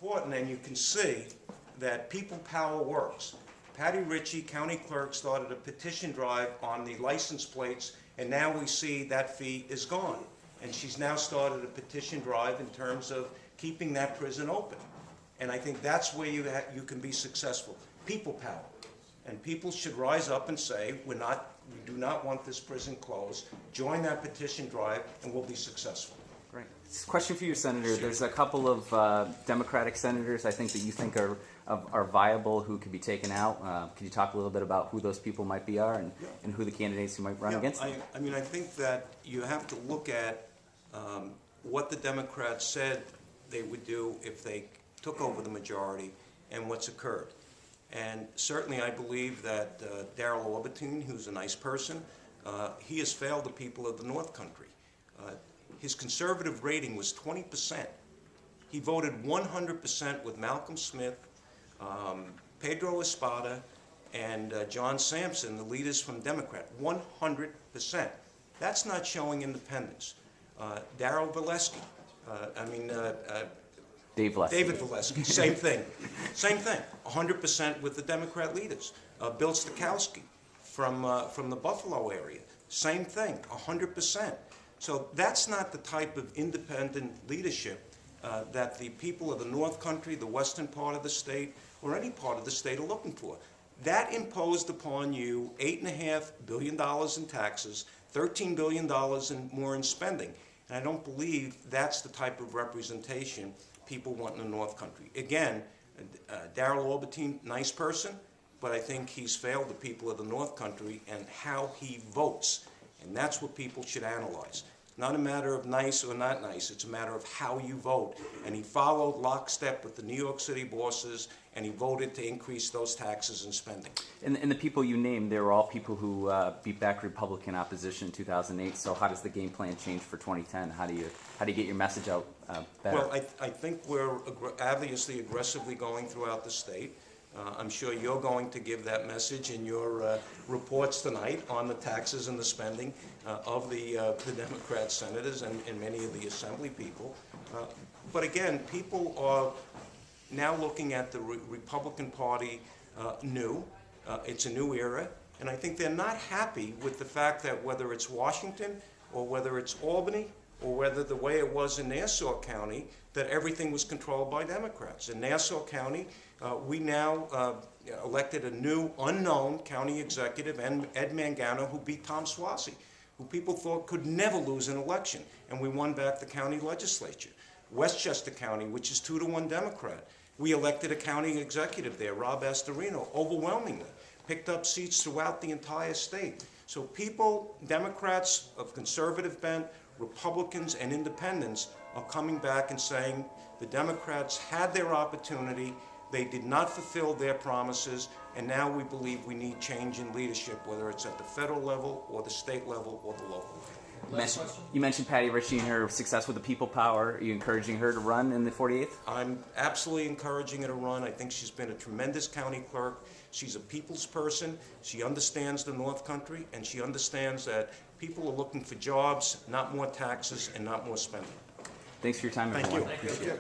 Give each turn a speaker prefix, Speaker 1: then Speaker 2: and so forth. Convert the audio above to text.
Speaker 1: important, and you can see that people power works. Patty Ritchie, county clerk, started a petition drive on the license plates, and now we see that fee is gone. And she's now started a petition drive in terms of keeping that prison open. And I think that's where you can be successful. People power. And people should rise up and say, we do not want this prison closed. Join that petition drive, and we'll be successful.
Speaker 2: Great. Question for you, Senator. There's a couple of Democratic senators I think that you think are viable who could be taken out. Could you talk a little bit about who those people might be and who the candidates who might run against them?
Speaker 1: I mean, I think that you have to look at what the Democrats said they would do if they took over the majority and what's occurred. And certainly I believe that Darrel, Aubertine, who's a nice person, he has failed the people of the North Country. His conservative rating was 20%. He voted 100% with Malcolm Smith, Pedro Espada, and John Sampson, the leaders from Democrat. 100%. That's not showing independence. David Valesky, same thing. Same thing, 100% with the Democrat leaders. Bill Stakowski from the Buffalo area, same thing, 100%. So that's not the type of independent leadership that the people of the North Country, the western part of the state, or any part of the state are looking for. That imposed upon you $8.5 billion in taxes, $13 billion more in spending. And I don't believe that's the type of representation people want in the North Country. Again, Darrel Aubertine, nice person, but I think he's failed the people of the North Country and how he votes. And that's what people should analyze. It's not a matter of nice or not nice, it's a matter of how you vote. And he followed lockstep with the New York City bosses, and he voted to increase those taxes and spending.
Speaker 2: And the people you named, they were all people who beat back Republican opposition in 2008. So how does the game plan change for 2010? How do you get your message out better?
Speaker 1: Well, I think we're obviously aggressively going throughout the state. I'm sure you're going to give that message in your reports tonight on the taxes and the spending of the Democrat senators and many of the assembly people. But again, people are now looking at the Republican Party new. It's a new era, and I think they're not happy with the fact that whether it's Washington or whether it's Albany or whether the way it was in Nassau County, that everything was controlled by Democrats. In Nassau County, we now elected a new unknown county executive, Ed Mangano, who beat Tom Suozzi, who people thought could never lose an election, and we won back the county legislature. Westchester County, which is 2-1 Democrat, we elected a county executive there, Rob Astorino, overwhelmingly, picked up seats throughout the entire state. So people, Democrats of conservative bent, Republicans and independents are coming back and saying the Democrats had their opportunity, they did not fulfill their promises, and now we believe we need change in leadership, whether it's at the federal level or the state level or the local level.
Speaker 2: You mentioned Patty Ritchie and her success with the people power. Are you encouraging her to run in the 48th?
Speaker 1: I'm absolutely encouraging her to run. I think she's been a tremendous county clerk. She's a people's person. She understands the North Country, and she understands that people are looking for jobs, not more taxes and not more spending.
Speaker 2: Thanks for your time,
Speaker 1: Thank
Speaker 2: everyone.
Speaker 1: you. Thank you.